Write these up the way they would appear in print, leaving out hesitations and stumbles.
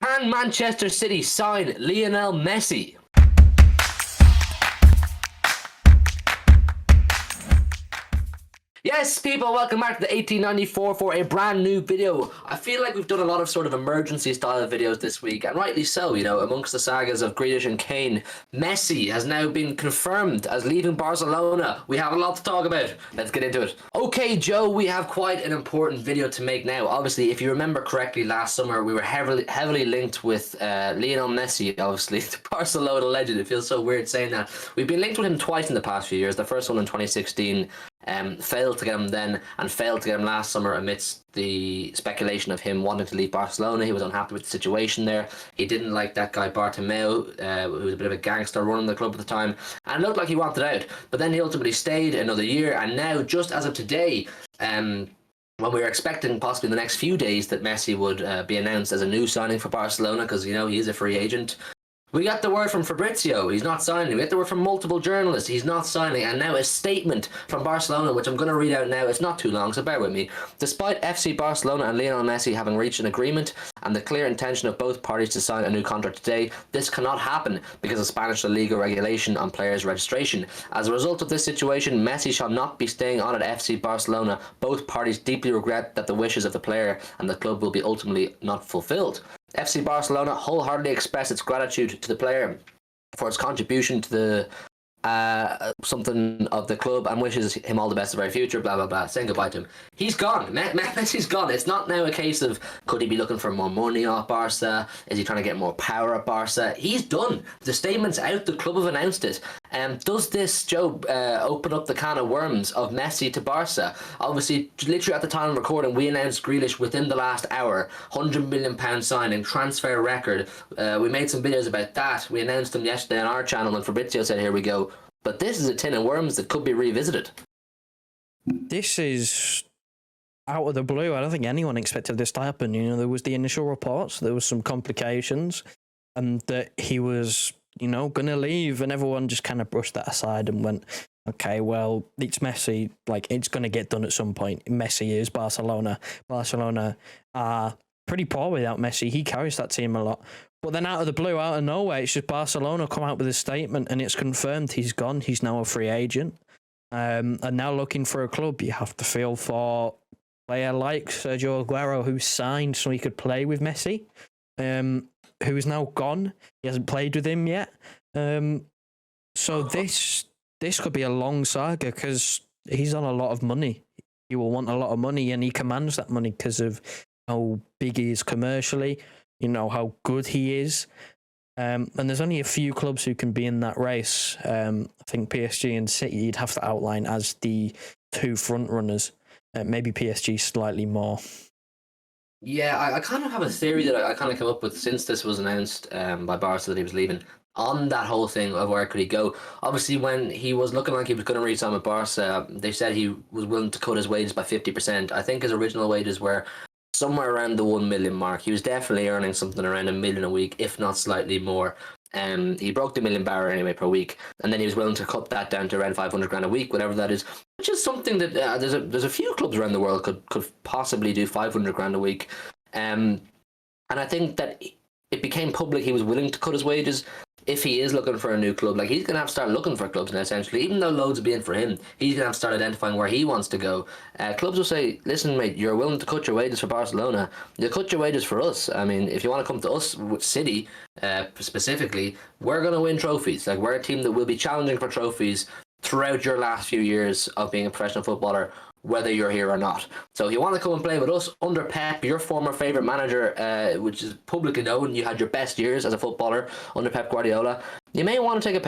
Can Manchester City sign Lionel Messi? Yes, people, welcome back to the 1894 for a brand new video. I feel like we've done a lot of sort of emergency style videos this week, and rightly so, you know, amongst the sagas of Grealish and Kane, Messi has now been confirmed as leaving Barcelona. We have a lot to talk about. Let's get into it. Okay, Joe, we have quite an important video to make now. Obviously, if you remember correctly, last summer we were heavily linked with Lionel Messi, obviously, the Barcelona legend. It feels so weird saying that. We've been linked with him twice in the past few years. The first one in 2016. Failed to get him then and failed to get him last summer amidst the speculation of him wanting to leave Barcelona. He was unhappy with the situation there. He didn't like that guy Bartomeu, who was a bit of a gangster running the club at the time, and it looked like he wanted out. But then he ultimately stayed another year, and now, just as of today, when we were expecting possibly in the next few days that Messi would be announced as a new signing for Barcelona, because, you know, he is a free agent, we got the word from Fabrizio, he's not signing. We got the word from multiple journalists, he's not signing. And now a statement from Barcelona, which I'm going to read out now. It's not too long, so bear with me. Despite FC Barcelona and Lionel Messi having reached an agreement and the clear intention of both parties to sign a new contract today, this cannot happen because of Spanish Liga regulation on players' registration. As a result of this situation, Messi shall not be staying on at FC Barcelona. Both parties deeply regret that the wishes of the player and the club will be ultimately not fulfilled. FC Barcelona wholeheartedly express its gratitude to the player for its contribution to the something of the club and wishes him all the best in the very future, blah blah blah, saying goodbye to him. He's gone. Messi's gone. It's not now a case of could he be looking for more money off Barca, is he trying to get more power at Barca. He's done. The statement's out, the club have announced it. Does this, Joe, open up the can of worms of Messi to Barca? Obviously, literally at the time of recording, we announced Grealish within the last hour, £100 million signing, transfer record. We made some videos about that. We announced them yesterday on our channel, and Fabrizio said, here we go. But this is a tin of worms that could be revisited. This is out of the blue. I don't think anyone expected this to happen. You know, there was the initial reports, there was some complications, and that he was, you know, going to leave, and everyone just kind of brushed that aside and went, okay, well, it's Messi, like, it's going to get done at some point. Messi is Barcelona. Barcelona are pretty poor without Messi. He carries that team a lot. But then out of the blue, out of nowhere, it's just Barcelona come out with a statement and it's confirmed he's gone. He's now a free agent. And now looking for a club, you have to feel for a player like Sergio Aguero, who signed so he could play with Messi, who is now gone. He hasn't played with him yet. So this could be a long saga because he's on a lot of money. He will want a lot of money, and he commands that money because of how big he is commercially, you know, how good he is. And there's only a few clubs who can be in that race. I think PSG and City you'd have to outline as the two front runners. Maybe PSG slightly more. Yeah, I kind of have a theory that I kind of come up with since this was announced by Barca that he was leaving, on that whole thing of where could he go. Obviously, when he was looking like he was going to resign with Barca, they said he was willing to cut his wages by 50%. I think his original wages were somewhere around the 1 million mark. He was definitely earning something around $1 million a week, if not slightly more. He broke the $1 million barrier anyway per week, and then he was willing to cut that down to around 500 grand a week, whatever that is, which is something that there's a few clubs around the world could possibly do 500 grand a week. And I think that it became public he was willing to cut his wages. If he is looking for a new club, like, he's going to have to start looking for clubs now, essentially. Even though loads will be in for him, he's going to have to start identifying where he wants to go. Clubs will say, listen, mate, you're willing to cut your wages for Barcelona, you cut your wages for us. I mean, if you want to come to us, with City specifically, we're going to win trophies. Like, we're a team that will be challenging for trophies throughout your last few years of being a professional footballer, whether you're here or not. So if you want to come and play with us under Pep, your former favourite manager, which is publicly known, you had your best years as a footballer under Pep Guardiola, you may want to take a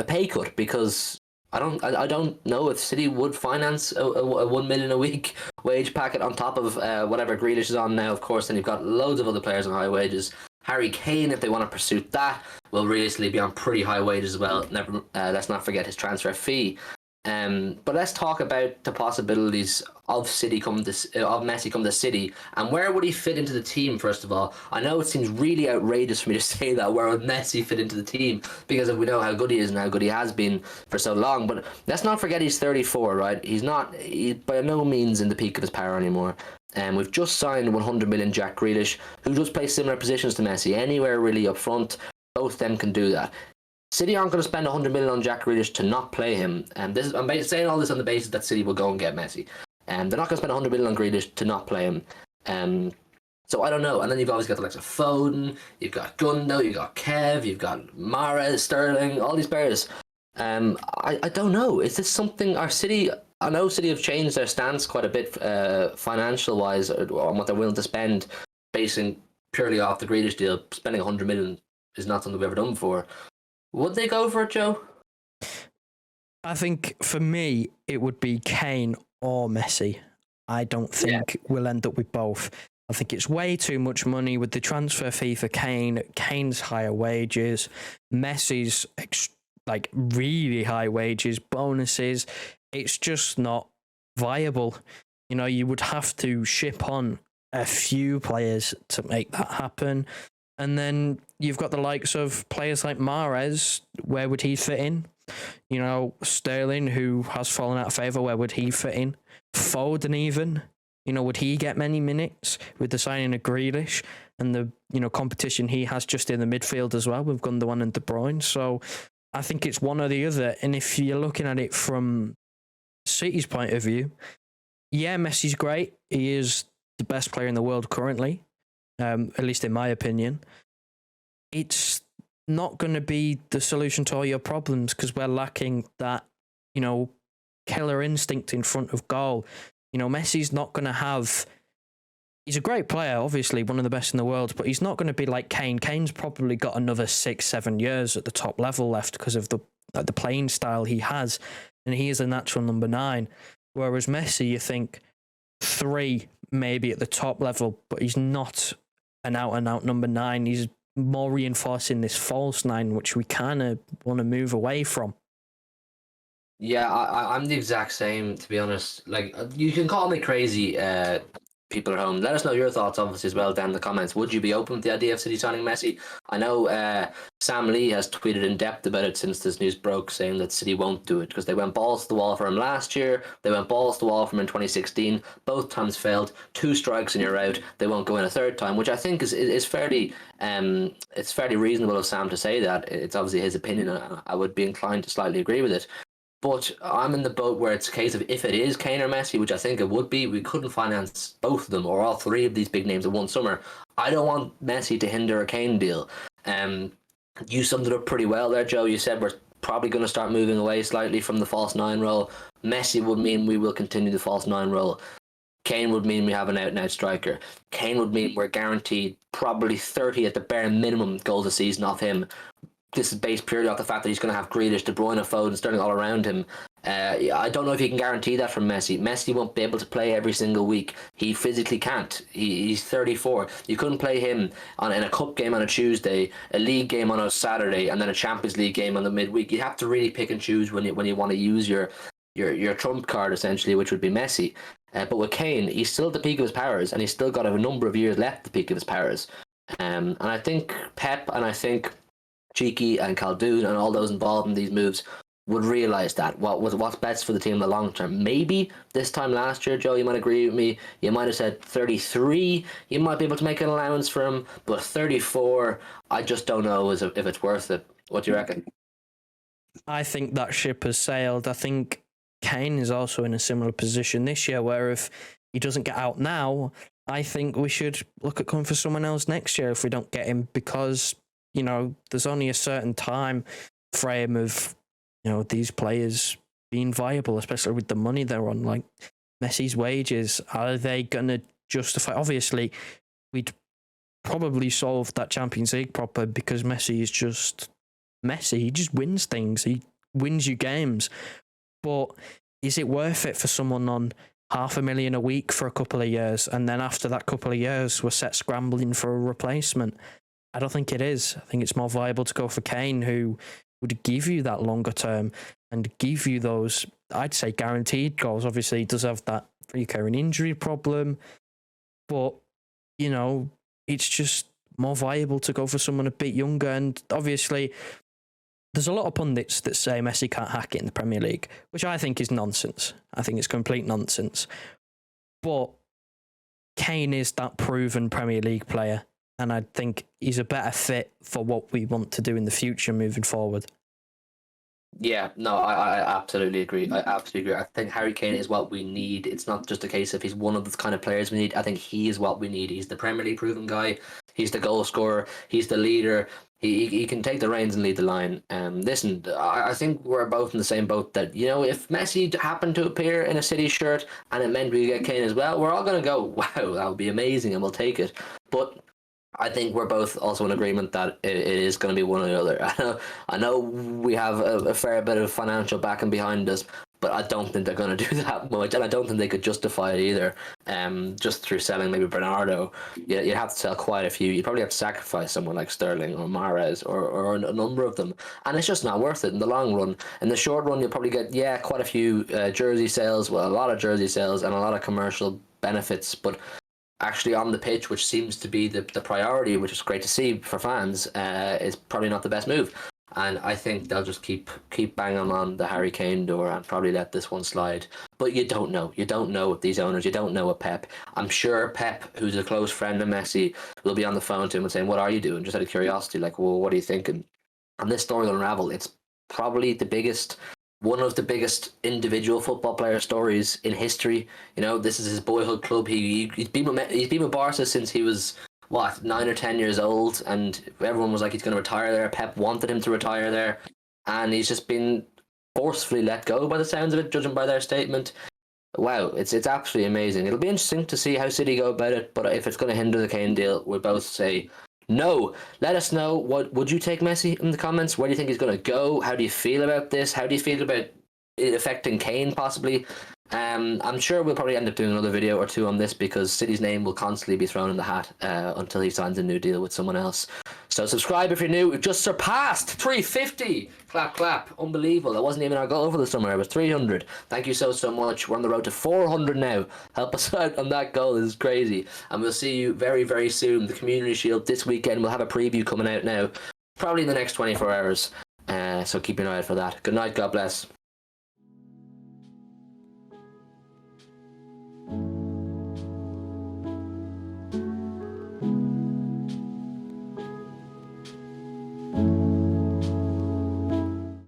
pay cut, because I don't know if City would finance a 1 million a week wage packet on top of whatever Grealish is on now, of course. Then you've got loads of other players on high wages. Harry Kane, if they want to pursue that, will realistically be on pretty high wages as well. Let's not forget his transfer fee. But let's talk about the possibilities of Messi come to City, and where would he fit into the team? First of all, I know it seems really outrageous for me to say that, where would Messi fit into the team, because we know how good he is and how good he has been for so long. But let's not forget he's 34, right? He's by no means in the peak of his power anymore. And we've just signed 100 million Jack Grealish, who does play similar positions to Messi. Anywhere really up front, both of them can do that. City aren't going to spend 100 million on Jack Grealish to not play him. And I'm saying all this on the basis that City will go and get Messi. And they're not going to spend 100 million on Grealish to not play him. So I don't know. And then you've obviously got the likes of Foden, you've got Gundo, you've got Kev, you've got Mahrez, Sterling, all these players. I don't know. Is this something our City? I know City have changed their stance quite a bit, financial wise, on what they're willing to spend, basing purely off the Grealish deal. Spending 100 million is not something we've ever done before. Would they go for it, Joe? I think for me, it would be Kane or Messi. I don't think we'll end up with both. I think it's way too much money with the transfer fee for Kane. Kane's higher wages, Messi's really high wages, bonuses. It's just not viable. You know, you would have to ship on a few players to make that happen. And then you've got the likes of players like Mahrez. Where would he fit in? You know, Sterling, who has fallen out of favour, where would he fit in? Foden even. You know, would he get many minutes with the signing of Grealish and the, competition he has just in the midfield as well with Gundogan and De Bruyne? So I think it's one or the other. And if you're looking at it from City's point of view, yeah, Messi's great. He is the best player in the world currently, at least in my opinion. It's not going to be the solution to all your problems because we're lacking that, killer instinct in front of goal. Messi's not going to have... He's a great player, obviously, one of the best in the world, but he's not going to be like Kane. Kane's probably got another 6-7 years at the top level left because of the playing style he has, and he is a natural number 9. Whereas Messi, you think 3 maybe at the top level, but he's not an out-and-out number 9. He's more reinforcing this false 9, which we kind of want to move away from. Yeah, I'm the exact same, to be honest. Like, you can call me crazy, people at home. Let us know your thoughts, obviously, as well, down in the comments. Would you be open to the idea of City signing Messi? I know Sam Lee has tweeted in depth about it since this news broke, saying that City won't do it because they went balls to the wall for him last year. They went balls to the wall for him in 2016. Both times failed. 2 strikes and you're out. They won't go in a third time, which I think is fairly it's fairly reasonable of Sam to say that. It's obviously his opinion. I would be inclined to slightly agree with it. But I'm in the boat where it's a case of if it is Kane or Messi, which I think it would be, we couldn't finance both of them or all 3 of these big names in one summer. I don't want Messi to hinder a Kane deal. You summed it up pretty well there, Joe. You said we're probably going to start moving away slightly from the false 9 role. Messi would mean we will continue the false 9 role. Kane would mean we have an out-and-out striker. Kane would mean we're guaranteed probably 30 at the bare minimum goals a season off him. This is based purely off the fact that he's going to have Grealish, De Bruyne, Foden, Sterling all around him. I don't know if you can guarantee that from Messi. Messi won't be able to play every single week. He physically can't. He's 34. You couldn't play him in a cup game on a Tuesday, a league game on a Saturday, and then a Champions League game on the midweek. You have to really pick and choose when you want to use your trump card, essentially, which would be Messi. But with Kane, he's still at the peak of his powers, and he's still got a number of years left at the peak of his powers. And I think Pep and I think Cheeky and Khaldoon and all those involved in these moves would realise that what's best for the team in the long term. Maybe this time last year, Joe, you might agree with me, you might have said 33, you might be able to make an allowance for him, but 34, I just don't know if it's worth it. What do you reckon? I think that ship has sailed. I think Kane is also in a similar position this year, where if he doesn't get out now, I think we should look at coming for someone else next year if we don't get him, because there's only a certain time frame of, these players being viable, especially with the money they're on. Like Messi's wages, are they going to justify? Obviously, we'd probably solve that Champions League proper because Messi is just Messi. He just wins things. He wins you games. But is it worth it for someone on $500,000 a week for a couple of years, and then after that couple of years, we're set scrambling for a replacement? I don't think it is. I think it's more viable to go for Kane, who would give you that longer term and give you those, I'd say, guaranteed goals. Obviously, he does have that recurring injury problem, but, it's just more viable to go for someone a bit younger. And obviously, there's a lot of pundits that say Messi can't hack it in the Premier League, which I think is nonsense. I think it's complete nonsense. But Kane is that proven Premier League player, and I think he's a better fit for what we want to do in the future moving forward. Yeah, no, I absolutely agree. I absolutely agree. I think Harry Kane is what we need. It's not just a case of he's one of the kind of players we need. I think he is what we need. He's the Premier League proven guy. He's the goal scorer. He's the leader. He can take the reins and lead the line. Listen, I think we're both in the same boat that, you know, if Messi happened to appear in a City shirt and it meant we get Kane as well, we're all going to go, wow, that would be amazing, and we'll take it. But I think we're both also in agreement that it is going to be one or the other. I know we have a fair bit of financial backing behind us, but I don't think they're going to do that much, and I don't think they could justify it either. Just through selling maybe Bernardo, you'd have to sell quite a few. You'd probably have to sacrifice someone like Sterling or Mahrez or a number of them, and it's just not worth it in the long run. In the short run, you'll probably get quite a few jersey sales, well, a lot of jersey sales, and a lot of commercial benefits, but actually on the pitch, which seems to be the priority, which is great to see for fans, is probably not the best move. And I think they'll just keep banging on the Harry Kane door and probably let this one slide. But you don't know. You don't know with these owners. You don't know with Pep. I'm sure Pep, who's a close friend of Messi, will be on the phone to him and saying, "What are you doing?" Just out of curiosity, like, "Well, what are you thinking?" And this story will unravel. It's probably one of the biggest individual football player stories in history. You know, this is his boyhood club. He's been with Barca since he was 9 or 10 years old, and everyone was like he's going to retire there. Pep wanted him to retire there, and he's just been forcefully let go by the sounds of it, judging by their statement. Wow, it's absolutely amazing. It'll be interesting to see how City go about it, but if it's going to hinder the Kane deal, we'll both say no. Let us know. What would you take Messi in the comments? Where do you think he's going to go? How do you feel about this? How do you feel about it affecting Kane possibly? I'm sure we'll probably end up doing another video or two on this because City's name will constantly be thrown in the hat until he signs a new deal with someone else. So subscribe if you're new. We've just surpassed 350. Clap, clap. Unbelievable. That wasn't even our goal for the summer. It was 300. Thank you so much. We're on the road to 400 now. Help us out on that goal. This is crazy. And we'll see you very, very soon. The Community Shield this weekend. We'll have a preview coming out now. Probably in the next 24 hours. So keep an eye out for that. Good night. God bless.